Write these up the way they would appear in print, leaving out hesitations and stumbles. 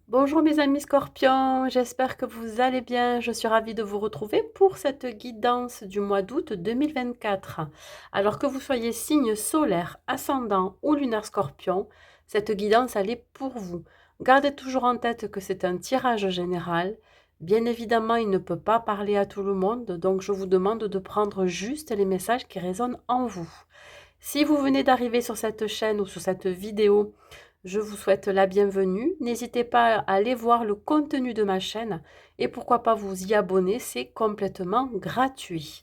Bonjour mes amis scorpions, j'espère que vous allez bien. Je suis ravie de vous retrouver pour cette guidance du mois d'août 2024. Alors que vous soyez signe solaire, ascendant ou lunaire scorpion, cette guidance elle est pour vous. Gardez toujours en tête que c'est un tirage général. Bien évidemment, il ne peut pas parler à tout le monde, donc je vous demande de prendre juste les messages qui résonnent en vous. Si vous venez d'arriver sur cette chaîne ou sur cette vidéo, je vous souhaite la bienvenue. N'hésitez pas à aller voir le contenu de ma chaîne et pourquoi pas vous y abonner, c'est complètement gratuit.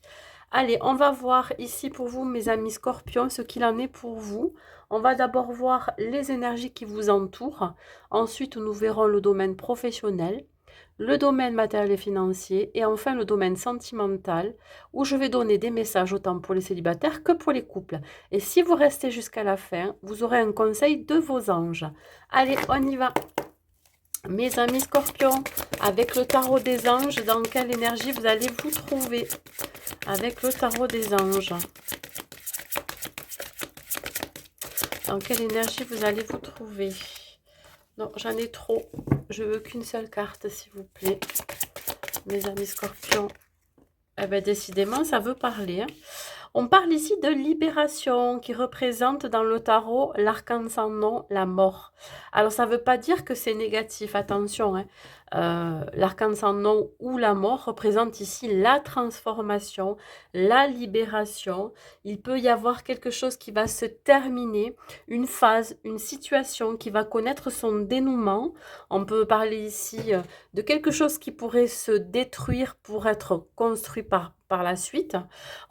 Allez, on va voir ici pour vous, mes amis scorpions, ce qu'il en est pour vous. On va d'abord voir les énergies qui vous entourent. Ensuite, nous verrons le domaine professionnel, le domaine matériel et financier et enfin le domaine sentimental où je vais donner des messages autant pour les célibataires que pour les couples. Et si vous restez jusqu'à la fin, vous aurez un conseil de vos anges. Allez, on y va. Mes amis scorpions, avec le tarot des anges, dans quelle énergie vous allez vous trouver? Avec le tarot des anges. Dans quelle énergie vous allez vous trouver? Non, j'en ai trop. Je veux qu'une seule carte, s'il vous plaît. Mes amis scorpions. Eh bien, décidément, ça veut parler. Hein. On parle ici de libération qui représente dans le tarot l'arcane sans nom, la mort. Alors ça ne veut pas dire que c'est négatif, attention. Hein. L'arcane sans nom ou la mort représente ici la transformation, la libération. Il peut y avoir quelque chose qui va se terminer, une phase, une situation qui va connaître son dénouement. On peut parler ici de quelque chose qui pourrait se détruire pour être construit par la suite.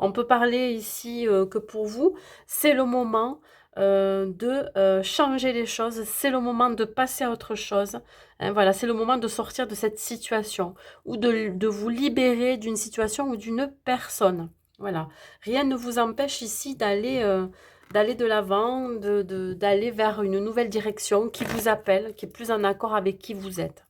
On peut parler ici que pour vous, c'est le moment de changer les choses, c'est le moment de passer à autre chose. Hein, voilà, c'est le moment de sortir de cette situation ou de vous libérer d'une situation ou d'une personne. Voilà, rien ne vous empêche ici d'aller de l'avant, d'aller vers une nouvelle direction qui vous appelle, qui est plus en accord avec qui vous êtes.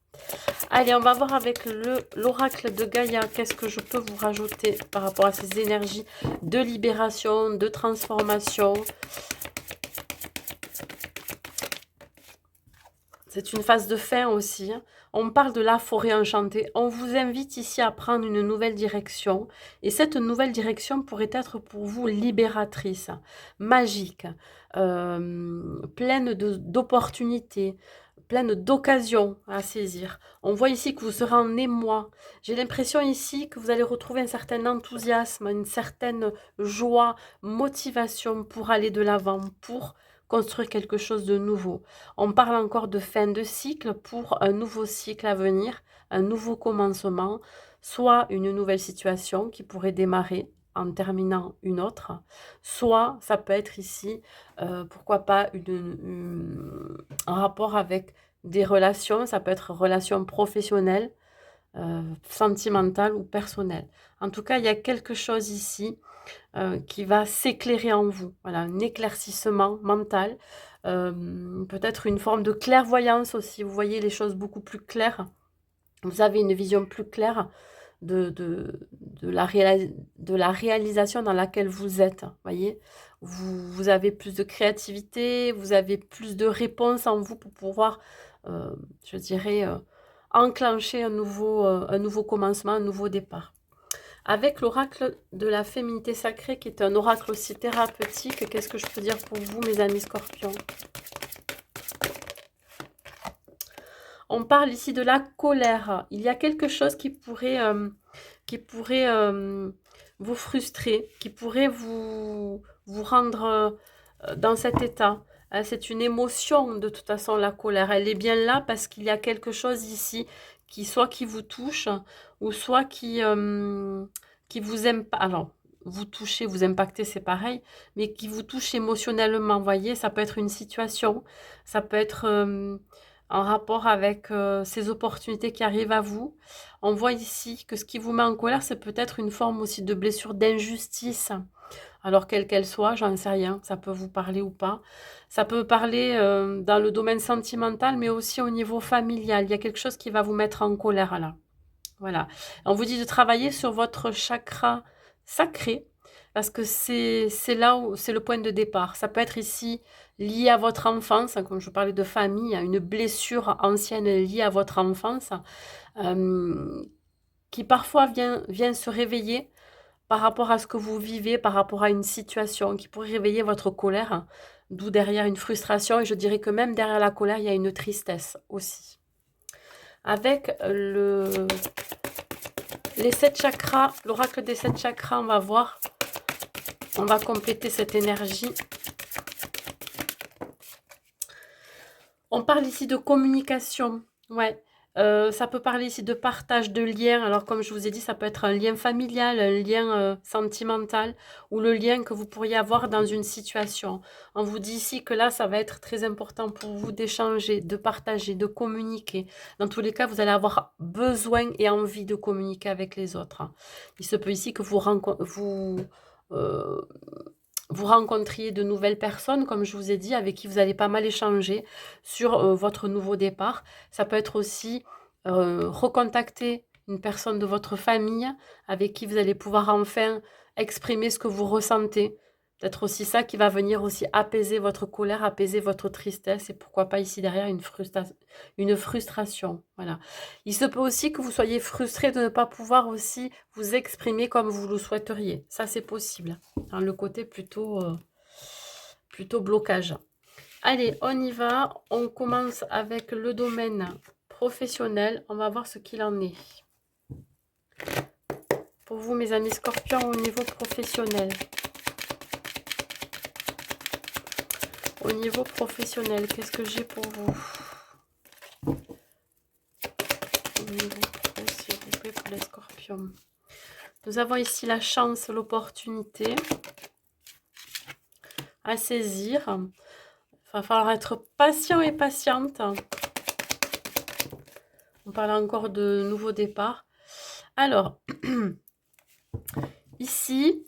Allez, on va voir avec l'oracle de Gaïa, qu'est-ce que je peux vous rajouter par rapport à ces énergies de libération, de transformation. C'est une phase de fin aussi. Hein. On parle de la forêt enchantée. On vous invite ici à prendre une nouvelle direction. Et cette nouvelle direction pourrait être pour vous libératrice, magique, pleine d'opportunités, pleine d'occasions à saisir. On voit ici que vous serez en émoi. J'ai l'impression ici que vous allez retrouver un certain enthousiasme, une certaine joie, motivation pour aller de l'avant, pour construire quelque chose de nouveau. On parle encore de fin de cycle pour un nouveau cycle à venir, un nouveau commencement, soit une nouvelle situation qui pourrait démarrer en terminant une autre, soit ça peut être ici, pourquoi pas, un rapport avec des relations, ça peut être relations professionnelles, sentimentales ou personnelles. En tout cas, il y a quelque chose ici qui va s'éclairer en vous. Voilà, un éclaircissement mental, peut-être une forme de clairvoyance aussi. Vous voyez les choses beaucoup plus claires. Vous avez une vision plus claire de la réalisation dans laquelle vous êtes. Voyez, vous avez plus de créativité, vous avez plus de réponses en vous pour pouvoir, je dirais, enclencher un nouveau commencement, un nouveau départ. Avec l'oracle de la féminité sacrée, qui est un oracle aussi thérapeutique, qu'est-ce que je peux dire pour vous, mes amis scorpions? On parle ici de la colère. Il y a quelque chose qui pourrait vous frustrer, qui pourrait vous rendre dans cet état. C'est une émotion, de toute façon, la colère. Elle est bien là parce qu'il y a quelque chose ici soit qui vous touche, ou soit qui vous aime pas. Alors, vous touchez, vous impactez, c'est pareil, mais qui vous touche émotionnellement. Vous voyez, ça peut être une situation, ça peut être en rapport avec ces opportunités qui arrivent à vous. On voit ici que ce qui vous met en colère, c'est peut-être une forme aussi de blessure, d'injustice. Alors, quelle qu'elle soit, j'en sais rien, ça peut vous parler ou pas. Ça peut parler dans le domaine sentimental, mais aussi au niveau familial. Il y a quelque chose qui va vous mettre en colère là. Voilà. On vous dit de travailler sur votre chakra sacré, parce que c'est là où c'est le point de départ. Ça peut être ici liée à votre enfance, comme je parlais de famille, une blessure ancienne liée à votre enfance, qui parfois vient se réveiller par rapport à ce que vous vivez, par rapport à une situation qui pourrait réveiller votre colère, d'où derrière une frustration, et je dirais que même derrière la colère, il y a une tristesse aussi. Avec les 7 chakras, l'oracle des 7 chakras, on va voir, on va compléter cette énergie. On parle ici de communication, ouais. Ça peut parler ici de partage de liens. Alors, comme je vous ai dit, ça peut être un lien familial, un lien sentimental ou le lien que vous pourriez avoir dans une situation. On vous dit ici que là, ça va être très important pour vous d'échanger, de partager, de communiquer. Dans tous les cas, vous allez avoir besoin et envie de communiquer avec les autres. Il se peut ici que vous rencontriez de nouvelles personnes, comme je vous ai dit, avec qui vous allez pas mal échanger sur votre nouveau départ. Ça peut être aussi recontacter une personne de votre famille avec qui vous allez pouvoir enfin exprimer ce que vous ressentez. Peut-être aussi ça qui va venir aussi apaiser votre colère, apaiser votre tristesse et pourquoi pas ici derrière une frustration. Voilà. Il se peut aussi que vous soyez frustré de ne pas pouvoir aussi vous exprimer comme vous le souhaiteriez. Ça, c'est possible. Dans le côté plutôt blocage. Allez, on y va. On commence avec le domaine professionnel. On va voir ce qu'il en est. Pour vous, mes amis scorpions, au niveau professionnel. Au niveau professionnel, qu'est-ce que j'ai pour vous? Au niveau pro, s'il vous plaît, pour les scorpions. Nous avons ici la chance, l'opportunité à saisir. Il va falloir être patient et patiente. On parle encore de nouveau départ. Alors, ici,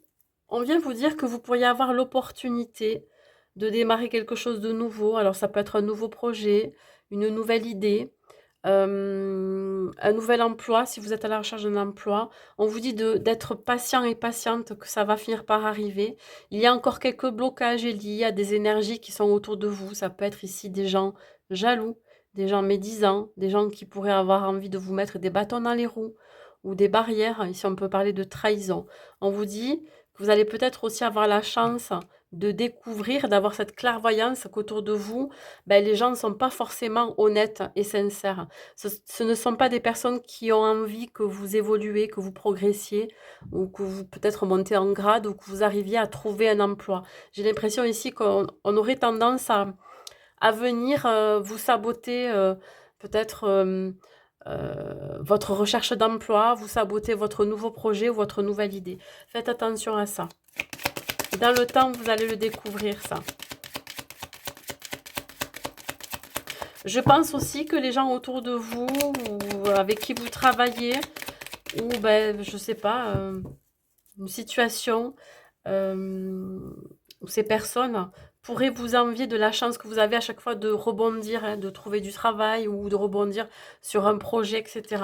on vient vous dire que vous pourriez avoir l'opportunité de démarrer quelque chose de nouveau. Alors, ça peut être un nouveau projet, une nouvelle idée, un nouvel emploi, si vous êtes à la recherche d'un emploi. On vous dit d'être patient et patiente, que ça va finir par arriver. Il y a encore quelques blocages liés à des énergies qui sont autour de vous. Ça peut être ici des gens jaloux, des gens médisants, des gens qui pourraient avoir envie de vous mettre des bâtons dans les roues ou des barrières. Ici, on peut parler de trahison. On vous dit que vous allez peut-être aussi avoir la chance de découvrir, d'avoir cette clairvoyance qu'autour de vous, les gens ne sont pas forcément honnêtes et sincères. Ce ne sont pas des personnes qui ont envie que vous évoluez, que vous progressiez, ou que vous peut-être montez en grade, ou que vous arriviez à trouver un emploi. J'ai l'impression ici qu'on aurait tendance à venir vous saboter peut-être votre recherche d'emploi, vous saboter votre nouveau projet ou votre nouvelle idée. Faites attention à ça. Dans le temps, vous allez le découvrir, ça. Je pense aussi que les gens autour de vous, ou avec qui vous travaillez, ou je sais pas, une situation où ces personnes pourraient vous envier de la chance que vous avez à chaque fois de rebondir, de trouver du travail ou de rebondir sur un projet, etc.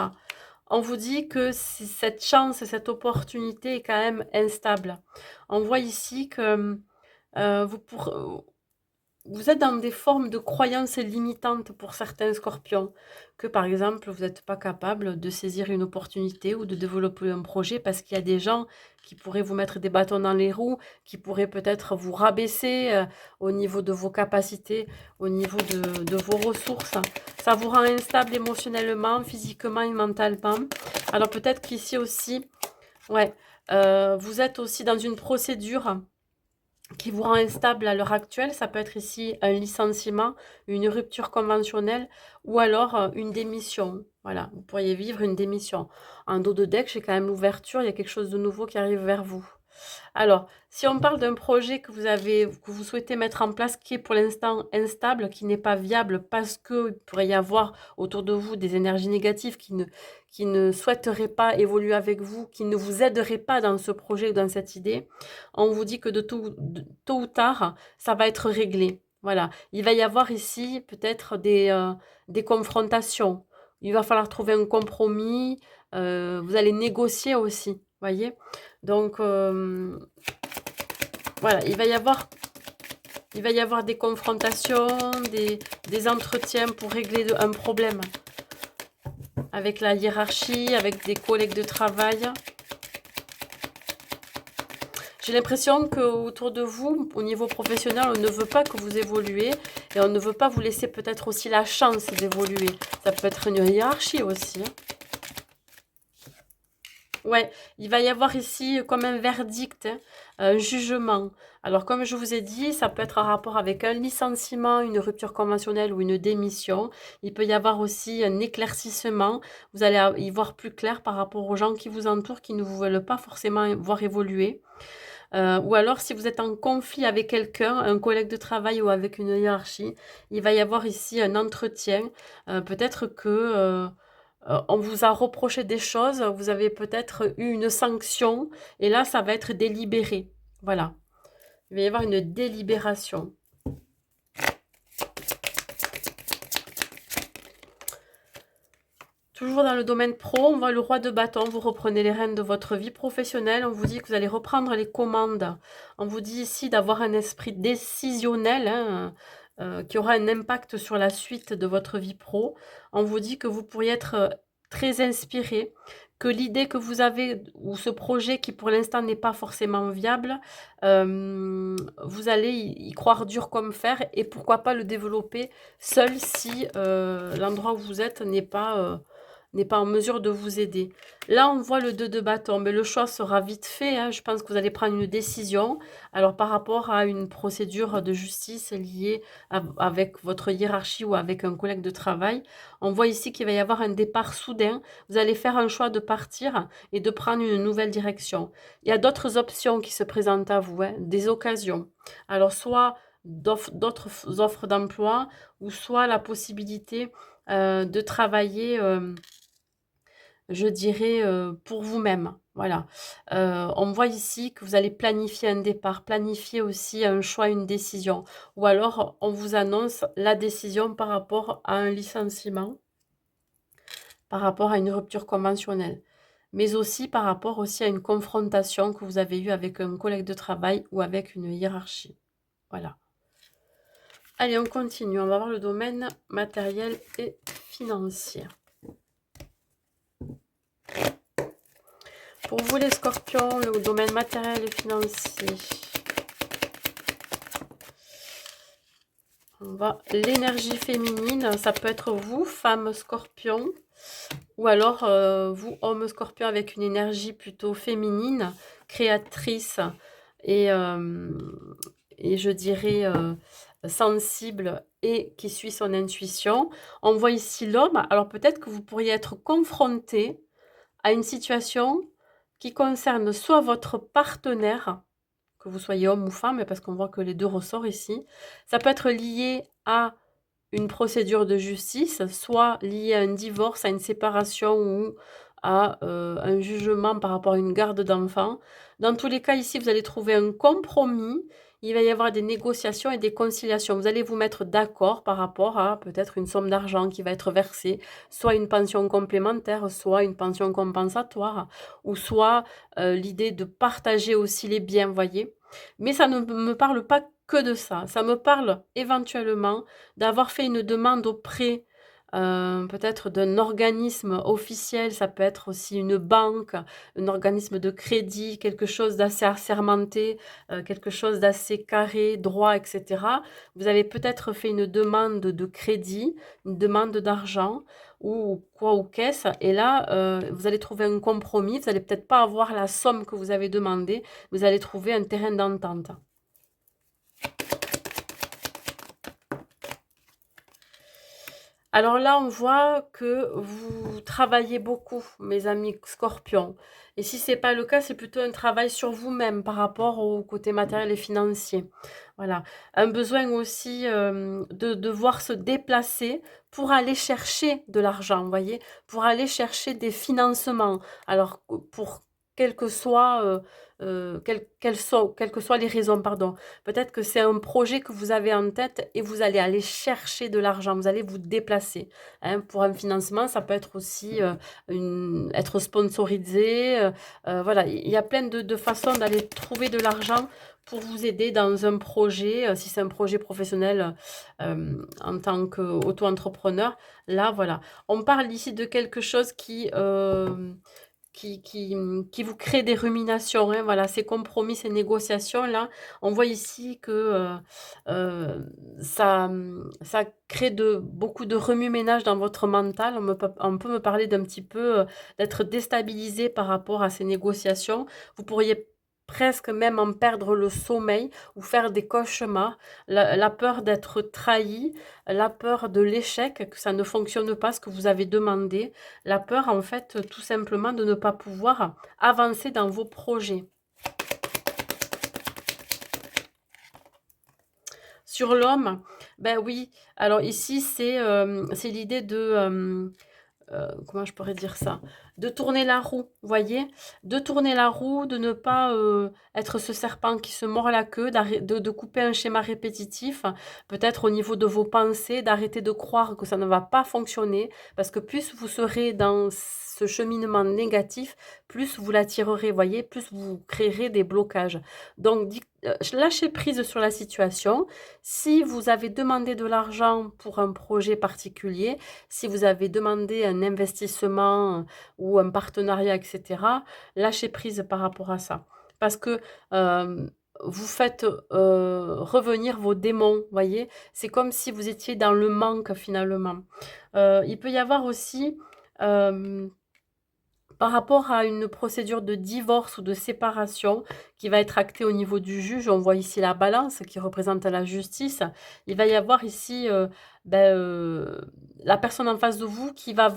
On vous dit que cette chance et cette opportunité est quand même instable. On voit ici que vous êtes dans des formes de croyances limitantes pour certains scorpions, que par exemple, vous n'êtes pas capable de saisir une opportunité ou de développer un projet parce qu'il y a des gens qui pourraient vous mettre des bâtons dans les roues, qui pourraient peut-être vous rabaisser au niveau de vos capacités, au niveau de vos ressources. Ça vous rend instable émotionnellement, physiquement et mentalement. Alors peut-être qu'ici aussi, ouais, vous êtes aussi dans une procédure qui vous rend instable à l'heure actuelle. Ça peut être ici un licenciement, une rupture conventionnelle ou alors une démission. Voilà, vous pourriez vivre une démission. En dos de deck, j'ai quand même l'ouverture, il y a quelque chose de nouveau qui arrive vers vous. Alors, si on parle d'un projet que vous souhaitez mettre en place qui est pour l'instant instable, qui n'est pas viable parce qu'il pourrait y avoir autour de vous des énergies négatives qui ne souhaiteraient pas évoluer avec vous, qui ne vous aideraient pas dans ce projet ou dans cette idée, on vous dit que tôt ou tard, ça va être réglé. Voilà, il va y avoir ici peut-être des confrontations. Il va falloir trouver un compromis. Vous allez négocier aussi, voyez. Donc, voilà, il va y avoir Il va y avoir des confrontations, des entretiens pour régler un problème avec la hiérarchie, avec des collègues de travail. J'ai l'impression qu'autour de vous, au niveau professionnel, on ne veut pas que vous évoluez et on ne veut pas vous laisser peut-être aussi la chance d'évoluer. Ça peut être une hiérarchie aussi, hein. Ouais, il va y avoir ici comme un verdict, hein, un jugement. Alors, comme je vous ai dit, ça peut être en rapport avec un licenciement, une rupture conventionnelle ou une démission. Il peut y avoir aussi un éclaircissement. Vous allez y voir plus clair par rapport aux gens qui vous entourent, qui ne vous veulent pas forcément voir évoluer. Ou alors, si vous êtes en conflit avec quelqu'un, un collègue de travail ou avec une hiérarchie, il va y avoir ici un entretien. Peut-être que on vous a reproché des choses, vous avez peut-être eu une sanction, et là, ça va être délibéré. Voilà. Il va y avoir une délibération. Toujours dans le domaine pro, on voit le roi de bâton, vous reprenez les rênes de votre vie professionnelle, on vous dit que vous allez reprendre les commandes. On vous dit ici d'avoir un esprit décisionnel, hein, qui aura un impact sur la suite de votre vie pro. On vous dit que vous pourriez être très inspiré, que l'idée que vous avez, ou ce projet qui pour l'instant n'est pas forcément viable, vous allez y croire dur comme fer, et pourquoi pas le développer seul si l'endroit où vous êtes n'est pas en mesure de vous aider. Là, on voit le 2 de bâton, mais le choix sera vite fait, hein. Je pense que vous allez prendre une décision. Alors, par rapport à une procédure de justice liée avec votre hiérarchie ou avec un collègue de travail, on voit ici qu'il va y avoir un départ soudain. Vous allez faire un choix de partir et de prendre une nouvelle direction. Il y a d'autres options qui se présentent à vous, hein, des occasions. Alors, soit d'autres offres d'emploi, ou soit la possibilité de travailler, je dirais, pour vous-même. Voilà. On voit ici que vous allez planifier un départ, planifier aussi un choix, une décision. Ou alors, on vous annonce la décision par rapport à un licenciement, par rapport à une rupture conventionnelle. Mais aussi par rapport aussi à une confrontation que vous avez eue avec un collègue de travail ou avec une hiérarchie. Voilà. Allez, on continue. On va voir le domaine matériel et financier. Pour vous les scorpions, le domaine matériel et financier. On va l'énergie féminine, ça peut être vous, femme scorpion, ou alors vous, homme scorpion, avec une énergie plutôt féminine, créatrice et, et je dirais sensible et qui suit son intuition. On voit ici l'homme, alors peut-être que vous pourriez être confronté à une situation qui concerne soit votre partenaire, que vous soyez homme ou femme, parce qu'on voit que les deux ressortent ici. Ça peut être lié à une procédure de justice, soit lié à un divorce, à une séparation ou à un jugement par rapport à une garde d'enfant. Dans tous les cas, ici, vous allez trouver un compromis. Il va y avoir des négociations et des conciliations. Vous allez vous mettre d'accord par rapport à peut-être une somme d'argent qui va être versée, soit une pension complémentaire, soit une pension compensatoire, ou soit l'idée de partager aussi les biens, voyez. Mais ça ne me parle pas que de ça. Ça me parle éventuellement d'avoir fait une demande auprès peut-être d'un organisme officiel, ça peut être aussi une banque, un organisme de crédit, quelque chose d'assez assermenté, quelque chose d'assez carré, droit, etc. Vous avez peut-être fait une demande de crédit, une demande d'argent ou quoi ou qu'est-ce, et là, vous allez trouver un compromis. Vous n'allez peut-être pas avoir la somme que vous avez demandée, vous allez trouver un terrain d'entente. Alors là, on voit que vous travaillez beaucoup, mes amis scorpions. Et si ce n'est pas le cas, c'est plutôt un travail sur vous-même par rapport au côté matériel et financier. Voilà. Un besoin aussi de devoir se déplacer pour aller chercher de l'argent, vous voyez, pour aller chercher des financements. Alors, pour quelles que soient, quelles que soient les raisons, pardon. Peut-être que c'est un projet que vous avez en tête et vous allez aller chercher de l'argent, vous allez vous déplacer, hein. Pour un financement, ça peut être aussi, être sponsorisé, voilà. Il y a plein de façons d'aller trouver de l'argent pour vous aider dans un projet, si c'est un projet professionnel, en tant qu'auto-entrepreneur. Là, voilà. On parle ici de quelque chose qui vous crée des ruminations, hein, voilà, ces compromis, ces négociations-là. On voit ici que ça crée beaucoup de remue-ménage dans votre mental. On peut me parler d'un petit peu d'être déstabilisé par rapport à ces négociations. Vous pourriez presque même en perdre le sommeil ou faire des cauchemars. La peur d'être trahi, la peur de l'échec, que ça ne fonctionne pas ce que vous avez demandé, la peur, en fait, tout simplement de ne pas pouvoir avancer dans vos projets. Sur l'homme, ben oui, alors ici, c'est l'idée de, comment je pourrais dire ça? De tourner la roue, voyez? De tourner la roue, de ne pas, être ce serpent qui se mord la queue, de couper un schéma répétitif, peut-être au niveau de vos pensées, d'arrêter de croire que ça ne va pas fonctionner, parce que plus vous serez dans ce cheminement négatif, plus vous l'attirerez, voyez? Plus vous créerez des blocages. Donc lâchez prise sur la situation. Si vous avez demandé de l'argent pour un projet particulier, si vous avez demandé un investissement ou un partenariat, et cetera, lâchez prise par rapport à ça. Parce que, vous faites, revenir vos démons, voyez? C'est comme si vous étiez dans le manque finalement. Il peut y avoir aussi, hem par rapport à une procédure de divorce ou de séparation qui va être actée au niveau du juge, on voit ici la balance qui représente la justice. Il va y avoir ici, la personne en face de vous qui va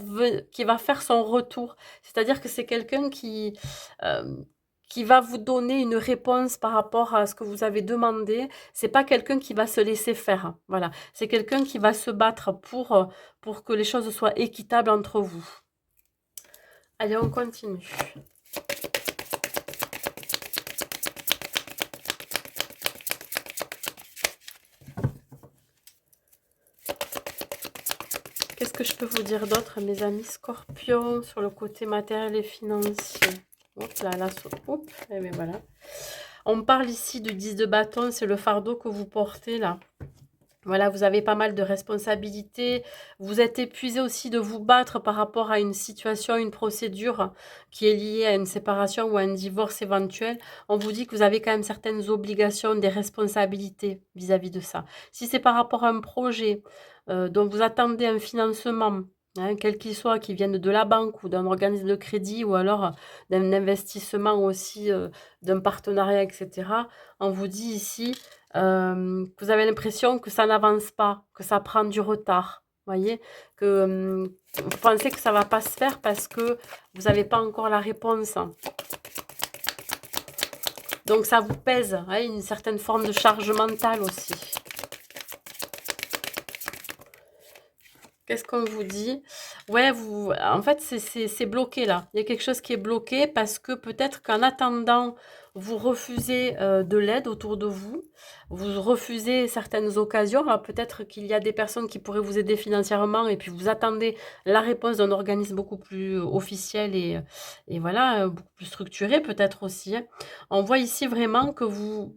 faire son retour. C'est-à-dire que c'est quelqu'un qui va vous donner une réponse par rapport à ce que vous avez demandé. C'est pas quelqu'un qui va se laisser faire, voilà. C'est quelqu'un qui va se battre pour que les choses soient équitables entre vous. Allez, on continue. Qu'est-ce que je peux vous dire d'autre, mes amis scorpions, sur le côté matériel et financier? Hop là, là, hop, et bien voilà. On parle ici du 10 de bâton, c'est le fardeau que vous portez là. Voilà, vous avez pas mal de responsabilités. Vous êtes épuisé aussi de vous battre par rapport à une situation, une procédure qui est liée à une séparation ou à un divorce éventuel. On vous dit que vous avez quand même certaines obligations, des responsabilités vis-à-vis de ça. Si c'est par rapport à un projet dont vous attendez un financement, hein, quel qu'il soit, qui vienne de la banque ou d'un organisme de crédit ou alors d'un investissement aussi, d'un partenariat, etc., on vous dit ici que vous avez l'impression que ça n'avance pas, que ça prend du retard. Voyez, que vous pensez que ça va pas se faire parce que vous n'avez pas encore la réponse. Donc ça vous pèse, hein, une certaine forme de charge mentale aussi. Qu'est-ce qu'on vous dit? Ouais, en fait, c'est bloqué là. Il y a quelque chose qui est bloqué parce que peut-être qu'en attendant, vous refusez de l'aide autour de vous. Vous refusez certaines occasions. Alors peut-être qu'il y a des personnes qui pourraient vous aider financièrement et puis vous attendez la réponse d'un organisme beaucoup plus officiel et voilà, beaucoup plus structuré peut-être aussi, hein. On voit ici vraiment que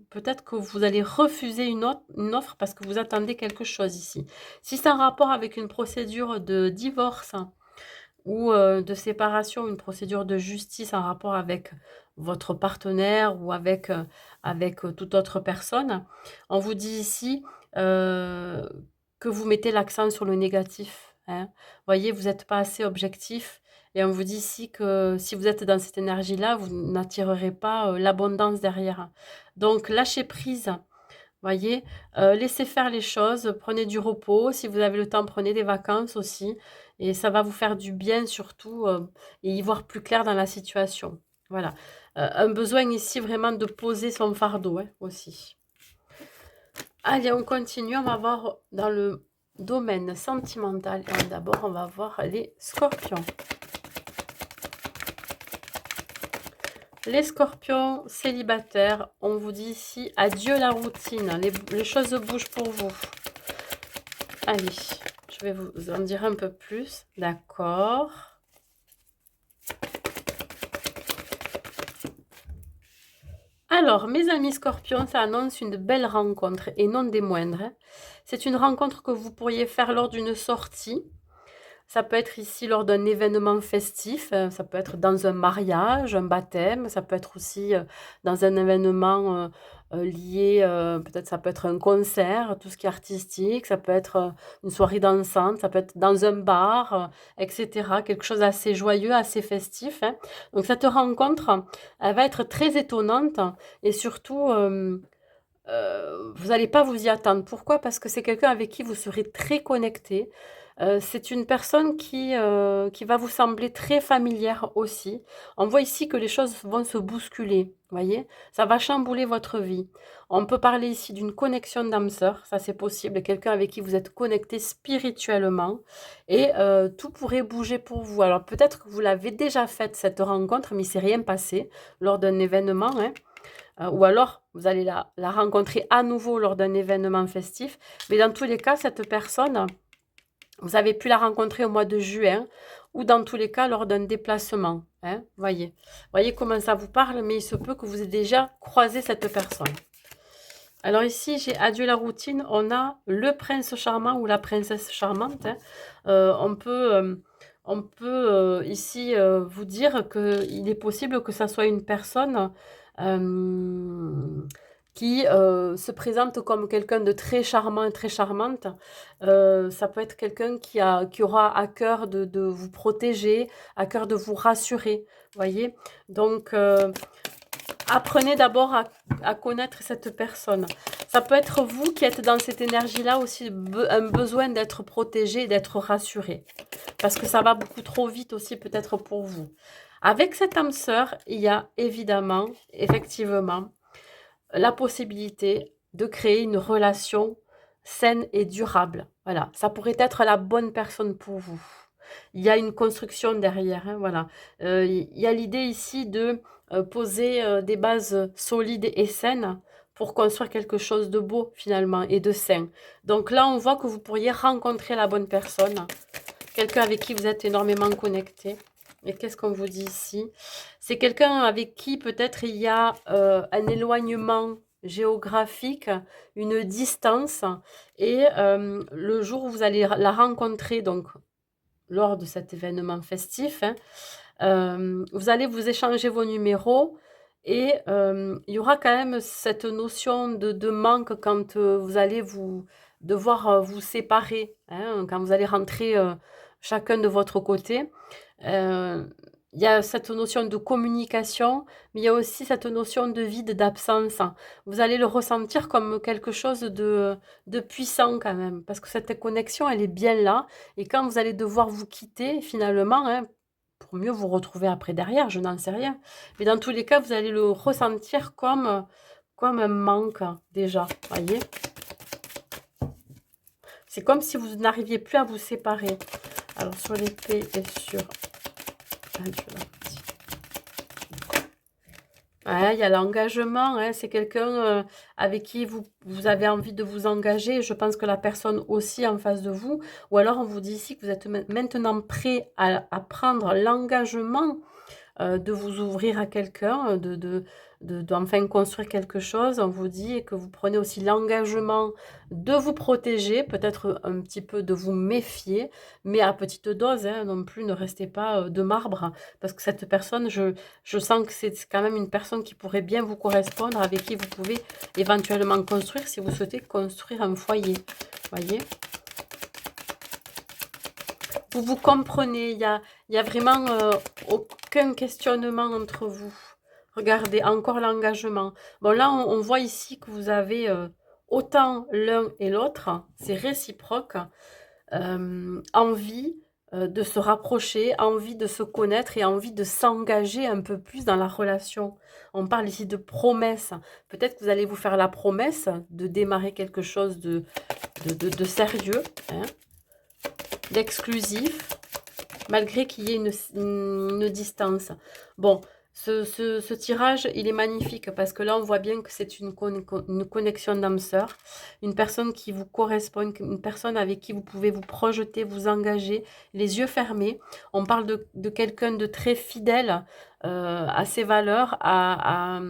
peut-être que vous allez refuser une offre parce que vous attendez quelque chose ici. Si c'est en rapport avec une procédure de divorce ou de séparation, une procédure de justice en rapport avec votre partenaire ou avec toute autre personne, on vous dit ici euh, que vous mettez l'accent sur le négatif, hein. Voyez, vous n'êtes pas assez objectif et on vous dit ici que si vous êtes dans cette énergie-là, vous n'attirerez pas l'abondance derrière. Donc, lâchez prise. Voyez, laissez faire les choses, prenez du repos. Si vous avez le temps, prenez des vacances aussi. Et ça va vous faire du bien surtout et y voir plus clair dans la situation. Voilà. Un besoin ici vraiment de poser son fardeau, hein, aussi. Allez, on continue. On va voir dans le domaine sentimental. D'abord, on va voir les scorpions. Les scorpions célibataires, on vous dit ici adieu la routine, les choses bougent pour vous. Allez, je vais vous en dire un peu plus, d'accord. Alors, mes amis scorpions, ça annonce une belle rencontre et non des moindres, hein. C'est une rencontre que vous pourriez faire lors d'une sortie. Ça peut être ici lors d'un événement festif, ça peut être dans un mariage, un baptême, ça peut être aussi dans un événement lié, peut-être ça peut être un concert, tout ce qui est artistique, ça peut être une soirée dansante, ça peut être dans un bar, etc. Quelque chose d'assez joyeux, assez festif, hein. Donc cette rencontre, elle va être très étonnante et surtout, vous n'allez pas vous y attendre. Pourquoi? Parce que c'est quelqu'un avec qui vous serez très connecté. C'est une personne qui va vous sembler très familière aussi. On voit ici que les choses vont se bousculer, voyez? Ça va chambouler votre vie. On peut parler ici d'une connexion d'âme sœur, ça c'est possible, quelqu'un avec qui vous êtes connecté spirituellement et tout pourrait bouger pour vous. Alors peut-être que vous l'avez déjà faite cette rencontre, mais il s'est rien passé lors d'un événement, hein. Ou alors vous allez la rencontrer à nouveau lors d'un événement festif. Mais dans tous les cas, cette personne, vous avez pu la rencontrer au mois de juin ou dans tous les cas lors d'un déplacement, hein, voyez comment ça vous parle, mais il se peut que vous ayez déjà croisé cette personne. Alors ici, j'ai adieu la routine, on a le prince charmant ou la princesse charmante, hein. On peut ici vous dire qu'il est possible que ça soit une personne qui se présente comme quelqu'un de très charmant et très charmante. Ça peut être quelqu'un qui aura à cœur de vous protéger, à cœur de vous rassurer, voyez. Donc, apprenez d'abord à connaître cette personne. Ça peut être vous qui êtes dans cette énergie-là aussi, un besoin d'être protégé, d'être rassuré. Parce que ça va beaucoup trop vite aussi peut-être pour vous. Avec cette âme sœur, il y a évidemment, effectivement, la possibilité de créer une relation saine et durable. Voilà, ça pourrait être la bonne personne pour vous. Il y a une construction derrière, hein, voilà. Il y a l'idée ici de poser des bases solides et saines pour construire quelque chose de beau finalement et de sain. Donc là, on voit que vous pourriez rencontrer la bonne personne, quelqu'un avec qui vous êtes énormément connecté. Et qu'est-ce qu'on vous dit ici? C'est quelqu'un avec qui peut-être il y a un éloignement géographique, une distance. Et le jour où vous allez la rencontrer, donc lors de cet événement festif, hein, vous allez vous échanger vos numéros. Et il y aura quand même cette notion de manque quand vous allez devoir vous séparer, hein, quand vous allez rentrer chacun de votre côté. Heu, il y a cette notion de communication, mais il y a aussi cette notion de vide, d'absence. Vous allez le ressentir comme quelque chose de puissant quand même, parce que cette connexion, elle est bien là et quand vous allez devoir vous quitter finalement, hein, pour mieux vous retrouver après derrière, je n'en sais rien. Mais dans tous les cas, vous allez le ressentir comme un manque déjà, voyez? C'est comme si vous n'arriviez plus à vous séparer. Alors sur l'épée et sur ouais, il y a l'engagement, hein, c'est quelqu'un avec qui vous avez envie de vous engager. Je pense que la personne aussi en face de vous, ou alors on vous dit ici que vous êtes maintenant prêt à prendre l'engagement de vous ouvrir à quelqu'un, d'enfin construire quelque chose. On vous dit que vous prenez aussi l'engagement de vous protéger, peut-être un petit peu de vous méfier, mais à petite dose, hein, non plus, ne restez pas de marbre, parce que cette personne, je sens que c'est quand même une personne qui pourrait bien vous correspondre, avec qui vous pouvez éventuellement construire, si vous souhaitez construire un foyer, voyez. Vous vous comprenez, il y a vraiment aucun questionnement entre vous. Regardez, encore l'engagement. Bon, là, on voit ici que vous avez autant l'un et l'autre, c'est réciproque, envie de se rapprocher, envie de se connaître et envie de s'engager un peu plus dans la relation. On parle ici de promesse. Peut-être que vous allez vous faire la promesse de démarrer quelque chose de sérieux, hein, d'exclusif, malgré qu'il y ait une distance. Bon, Ce tirage, il est magnifique parce que là, on voit bien que c'est une connexion d'âme sœur, une personne qui vous correspond, une personne avec qui vous pouvez vous projeter, vous engager, les yeux fermés. On parle de quelqu'un de très fidèle à ses valeurs, à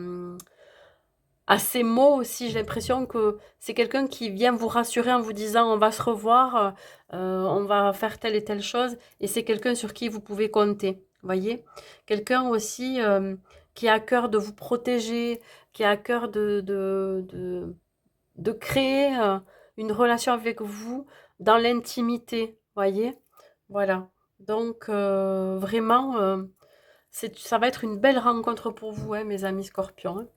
ses mots aussi. J'ai l'impression que c'est quelqu'un qui vient vous rassurer en vous disant on va se revoir, on va faire telle et telle chose. Et c'est quelqu'un sur qui vous pouvez compter. Voyez, quelqu'un aussi qui a à cœur de vous protéger, qui a à cœur de créer une relation avec vous dans l'intimité. Voyez, voilà. Donc vraiment, ça va être une belle rencontre pour vous, hein, mes amis scorpions. Hein.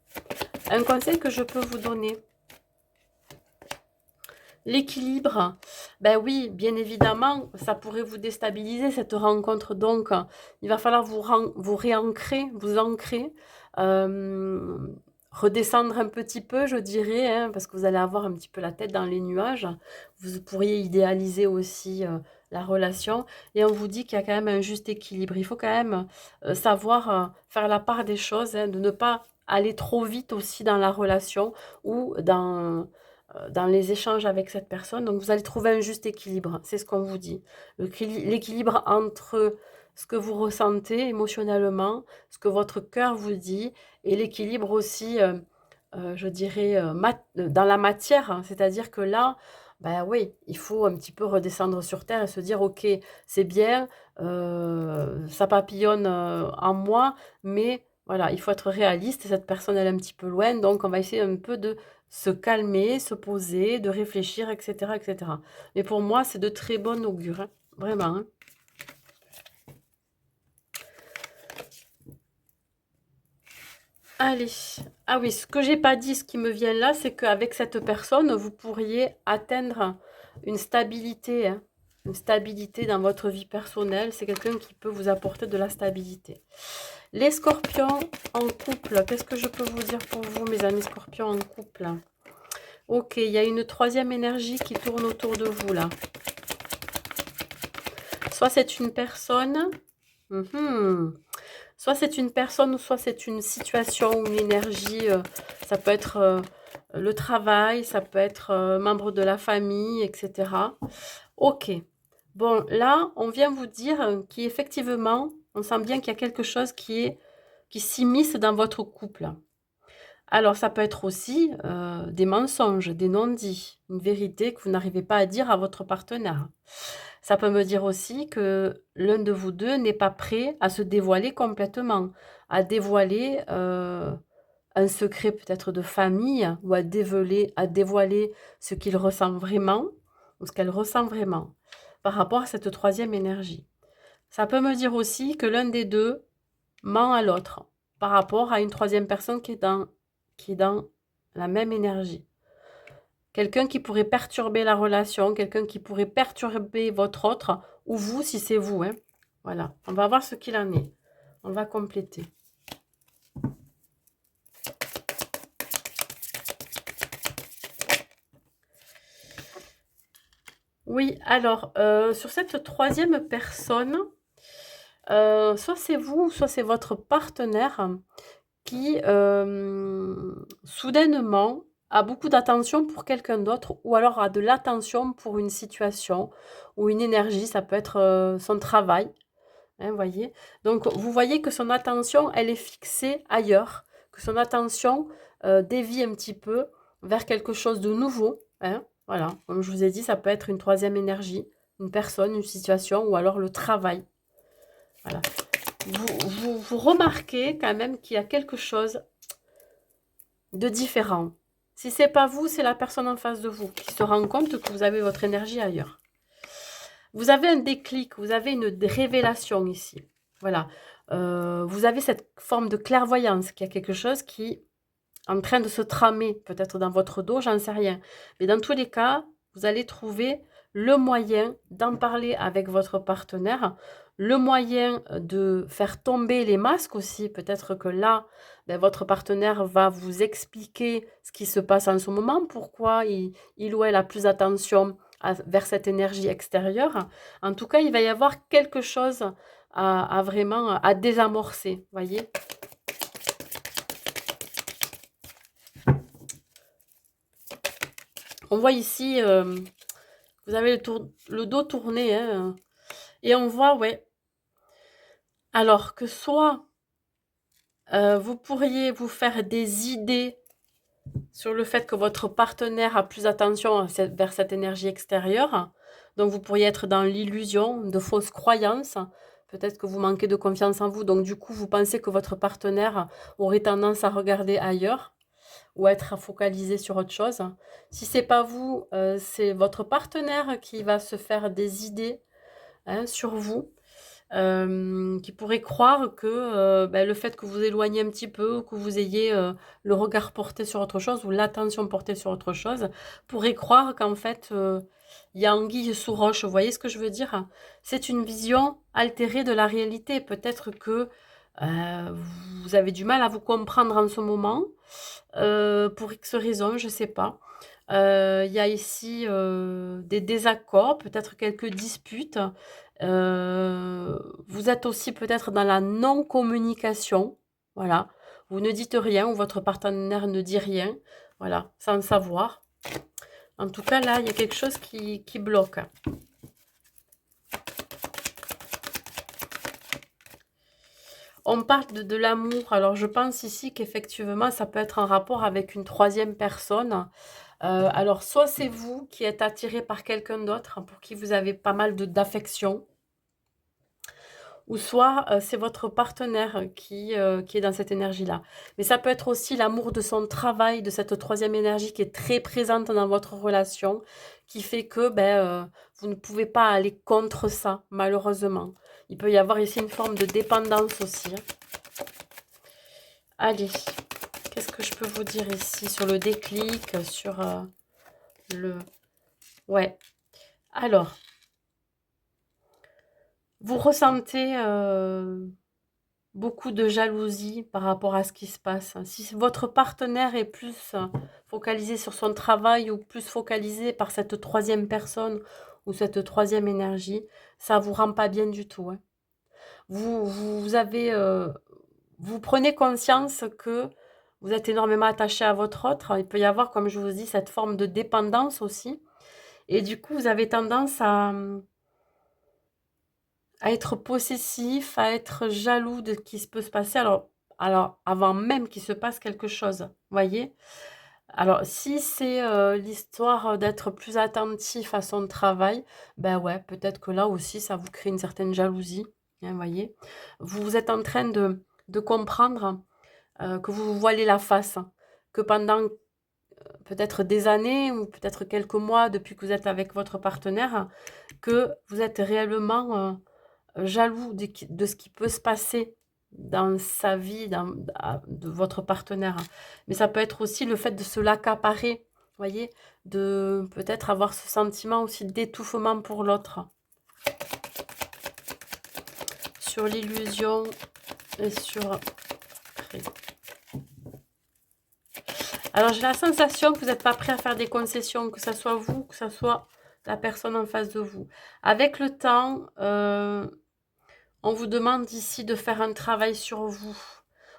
Un conseil que je peux vous donner. L'équilibre, ben oui, bien évidemment, ça pourrait vous déstabiliser cette rencontre. Donc, il va falloir vous réancrer, vous ancrer, euh, redescendre un petit peu, je dirais, hein, parce que vous allez avoir un petit peu la tête dans les nuages. Vous pourriez idéaliser aussi la relation. Et on vous dit qu'il y a quand même un juste équilibre. Il faut quand même savoir faire la part des choses, hein, de ne pas aller trop vite aussi dans la relation ou dans les échanges avec cette personne. Donc, vous allez trouver un juste équilibre. C'est ce qu'on vous dit. L'équilibre entre ce que vous ressentez émotionnellement, ce que votre cœur vous dit, et l'équilibre aussi, je dirais, dans la matière. Hein. C'est-à-dire que là, ben oui, il faut un petit peu redescendre sur terre et se dire, ok, c'est bien, ça papillonne en moi, mais voilà, il faut être réaliste. Cette personne, elle est un petit peu loin, donc on va essayer un peu de se calmer, se poser, de réfléchir, etc., etc. Mais pour moi, c'est de très bon augure, hein, vraiment. Hein. Allez. Ah oui, ce que j'ai pas dit, ce qui me vient là, c'est qu'avec cette personne, vous pourriez atteindre une stabilité, hein, une stabilité dans votre vie personnelle. C'est quelqu'un qui peut vous apporter de la stabilité. Les scorpions en couple, qu'est-ce que je peux vous dire pour vous, mes amis scorpions en couple? Ok, il y a une troisième énergie qui tourne autour de vous là. Soit c'est une personne, soit c'est une personne, ou soit c'est une situation ou une énergie. Ça peut être le travail, ça peut être membre de la famille, etc. Ok. Bon, là, on vient vous dire qu'effectivement, on sent bien qu'il y a quelque chose qui s'immisce dans votre couple. Alors, ça peut être aussi des mensonges, des non-dits, une vérité que vous n'arrivez pas à dire à votre partenaire. Ça peut me dire aussi que l'un de vous deux n'est pas prêt à se dévoiler complètement, à dévoiler un secret peut-être de famille ou à dévoiler ce qu'il ressent vraiment ou ce qu'elle ressent vraiment par rapport à cette troisième énergie. Ça peut me dire aussi que l'un des deux ment à l'autre par rapport à une troisième personne qui est dans la même énergie. Quelqu'un qui pourrait perturber la relation, quelqu'un qui pourrait perturber votre autre, ou vous si c'est vous. Hein. Voilà, on va voir ce qu'il en est. On va compléter. Oui, alors, sur cette troisième personne, soit c'est vous, soit c'est votre partenaire qui, soudainement, a beaucoup d'attention pour quelqu'un d'autre ou alors a de l'attention pour une situation ou une énergie. Ça peut être son travail, hein, voyez. Donc, vous voyez que son attention, elle est fixée ailleurs, que son attention dévie un petit peu vers quelque chose de nouveau. Hein, voilà, comme je vous ai dit, ça peut être une troisième énergie, une personne, une situation ou alors le travail. Voilà. Vous remarquez quand même qu'il y a quelque chose de différent. Si c'est pas vous, c'est la personne en face de vous qui se rend compte que vous avez votre énergie ailleurs. Vous avez un déclic, vous avez une révélation ici. Voilà. Vous avez cette forme de clairvoyance, qu'il y a quelque chose qui est en train de se tramer, peut-être dans votre dos, j'en sais rien. Mais dans tous les cas, vous allez trouver le moyen d'en parler avec votre partenaire, le moyen de faire tomber les masques aussi. Peut-être que là, votre partenaire va vous expliquer ce qui se passe en ce moment, pourquoi il ou elle a plus attention vers cette énergie extérieure. En tout cas, il va y avoir quelque chose à vraiment à désamorcer, voyez. On voit ici, vous avez le dos tourné, hein, et on voit, ouais, alors que soit vous pourriez vous faire des idées sur le fait que votre partenaire a plus attention vers cette énergie extérieure. Donc, vous pourriez être dans l'illusion de fausses croyances. Peut-être que vous manquez de confiance en vous. Donc, du coup, vous pensez que votre partenaire aurait tendance à regarder ailleurs ou à être focalisé sur autre chose. Si c'est pas vous, c'est votre partenaire qui va se faire des idées, hein, sur vous. Qui pourrait croire que le fait que vous éloignez un petit peu, que vous ayez le regard porté sur autre chose ou l'attention portée sur autre chose, pourrait croire qu'en fait, il y a anguille sous roche. Vous voyez ce que je veux dire? C'est une vision altérée de la réalité. Peut-être que vous avez du mal à vous comprendre en ce moment, pour X raisons, je ne sais pas. Il y a ici des désaccords, peut-être quelques disputes. Vous êtes aussi peut-être dans la non-communication. Voilà. Vous ne dites rien ou votre partenaire ne dit rien. Voilà, sans le savoir. En tout cas, là, il y a quelque chose qui bloque. On parle de l'amour. Alors, je pense ici qu'effectivement, ça peut être en rapport avec une troisième personne. Alors, soit c'est vous qui êtes attiré par quelqu'un d'autre, pour qui vous avez pas mal d'affection, ou soit c'est votre partenaire qui est dans cette énergie-là. Mais ça peut être aussi l'amour de son travail, de cette troisième énergie qui est très présente dans votre relation, qui fait que vous ne pouvez pas aller contre ça, malheureusement. Il peut y avoir ici une forme de dépendance aussi, hein. Allez, qu'est-ce que je peux vous dire ici sur le déclic, sur le... Ouais, alors, vous ressentez beaucoup de jalousie par rapport à ce qui se passe. Si votre partenaire est plus focalisé sur son travail ou plus focalisé par cette troisième personne ou cette troisième énergie, ça vous rend pas bien du tout, hein. Vous avez, vous prenez conscience que vous êtes énormément attaché à votre autre. Il peut y avoir, comme je vous dis, cette forme de dépendance aussi. Et du coup, vous avez tendance à être possessif, à être jaloux de ce qui se peut se passer, alors avant même qu'il se passe quelque chose, voyez? Alors si c'est, l'histoire d'être plus attentif à son travail, ben ouais, peut-être que là aussi ça vous crée une certaine jalousie, hein, voyez? Vous êtes en train de comprendre, que vous vous voilez la face, hein, que pendant, peut-être des années ou peut-être quelques mois depuis que vous êtes avec votre partenaire, que vous êtes réellement, jaloux de ce qui peut se passer dans sa vie, de votre partenaire. Mais ça peut être aussi le fait de se l'accaparer, voyez, de peut-être avoir ce sentiment aussi d'étouffement pour l'autre. Sur l'illusion et sur... Alors j'ai la sensation que vous n'êtes pas prêt à faire des concessions, que ce soit vous, que ce soit la personne en face de vous. Avec le temps, on vous demande ici de faire un travail sur vous.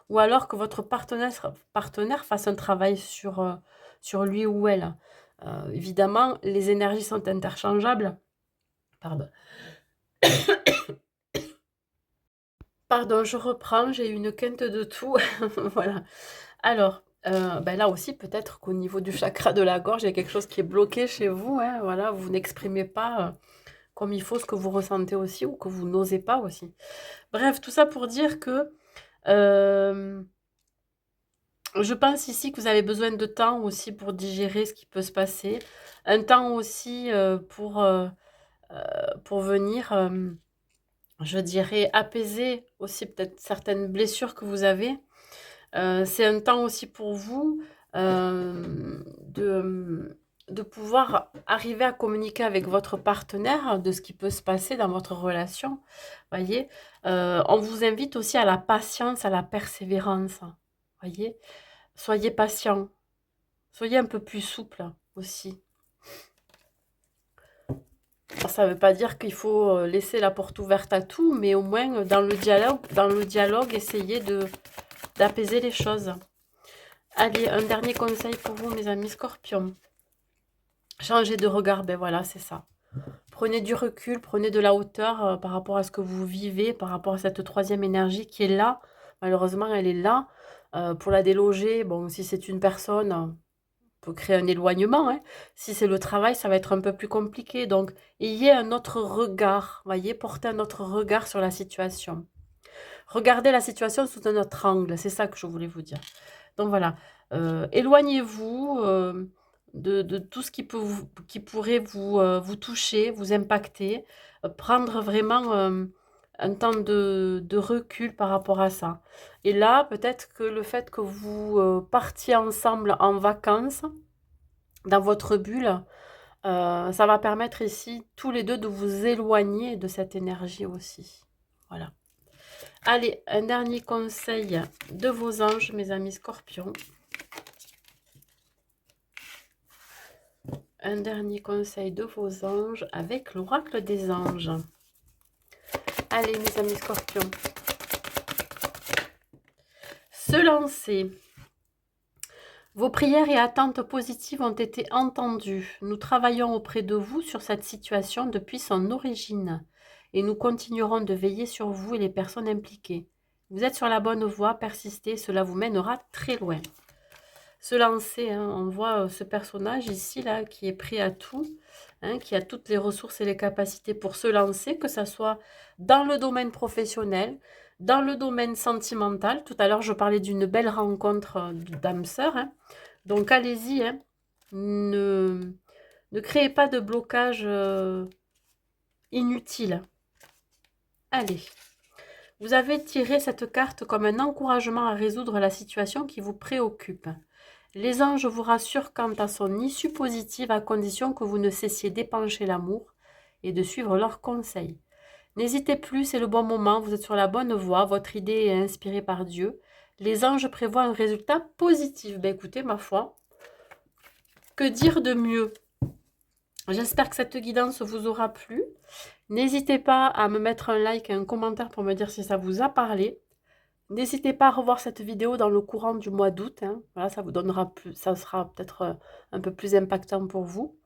Ou alors que votre partenaire fasse un travail sur lui ou elle. Évidemment, les énergies sont interchangeables. Pardon. Pardon, je reprends, j'ai eu une quinte de tout. Voilà. Alors, là aussi, peut-être qu'au niveau du chakra de la gorge, il y a quelque chose qui est bloqué chez vous, hein, voilà, vous n'exprimez pas comme il faut ce que vous ressentez aussi ou que vous n'osez pas aussi. Bref, tout ça pour dire que je pense ici que vous avez besoin de temps aussi pour digérer ce qui peut se passer. Un temps aussi pour venir, je dirais, apaiser aussi peut-être certaines blessures que vous avez. C'est un temps aussi pour vous de pouvoir arriver à communiquer avec votre partenaire de ce qui peut se passer dans votre relation. Voyez, on vous invite aussi à la patience, à la persévérance. Voyez, soyez patient, soyez un peu plus souple aussi. Ça ne veut pas dire qu'il faut laisser la porte ouverte à tout, mais au moins dans le dialogue, essayez d'apaiser les choses. Allez, un dernier conseil pour vous, mes amis scorpions. Changer de regard, ben voilà, c'est ça. Prenez du recul, prenez de la hauteur par rapport à ce que vous vivez, par rapport à cette troisième énergie qui est là. Malheureusement, elle est là. Pour la déloger, bon, si c'est une personne, on peut créer un éloignement, hein. Si c'est le travail, ça va être un peu plus compliqué. Donc, ayez un autre regard, voyez, portez un autre regard sur la situation. Regardez la situation sous un autre angle, c'est ça que je voulais vous dire. Donc voilà, éloignez-vous de tout ce qui pourrait vous toucher, vous impacter, prendre vraiment un temps de recul par rapport à ça. Et là, peut-être que le fait que vous partiez ensemble en vacances, dans votre bulle, ça va permettre ici, tous les deux, de vous éloigner de cette énergie aussi. Voilà. Allez, un dernier conseil de vos anges, mes amis scorpions. Un dernier conseil de vos anges avec l'oracle des anges. Allez, mes amis scorpions. Se lancer. Vos prières et attentes positives ont été entendues. Nous travaillons auprès de vous sur cette situation depuis son origine et nous continuerons de veiller sur vous et les personnes impliquées. Vous êtes sur la bonne voie, persistez, cela vous mènera très loin. Se lancer, hein, on voit ce personnage ici, là, qui est prêt à tout, hein, qui a toutes les ressources et les capacités pour se lancer, que ce soit dans le domaine professionnel, dans le domaine sentimental. Tout à l'heure, je parlais d'une belle rencontre d'âme sœur, hein. Donc, allez-y, hein. Ne créez pas de blocage inutile. Allez. Vous avez tiré cette carte comme un encouragement à résoudre la situation qui vous préoccupe. Les anges vous rassurent quant à son issue positive à condition que vous ne cessiez d'épancher l'amour et de suivre leurs conseils. N'hésitez plus, c'est le bon moment, vous êtes sur la bonne voie, votre idée est inspirée par Dieu. Les anges prévoient un résultat positif. Ben écoutez, ma foi, que dire de mieux? J'espère que cette guidance vous aura plu. N'hésitez pas à me mettre un like et un commentaire pour me dire si ça vous a parlé. N'hésitez pas à revoir cette vidéo dans le courant du mois d'août, hein. Voilà, ça vous donnera plus, ça sera peut-être un peu plus impactant pour vous.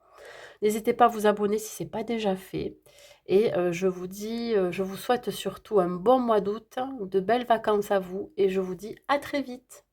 N'hésitez pas à vous abonner si ce n'est pas déjà fait. Et je vous dis, je vous souhaite surtout un bon mois d'août, de belles vacances à vous et je vous dis à très vite.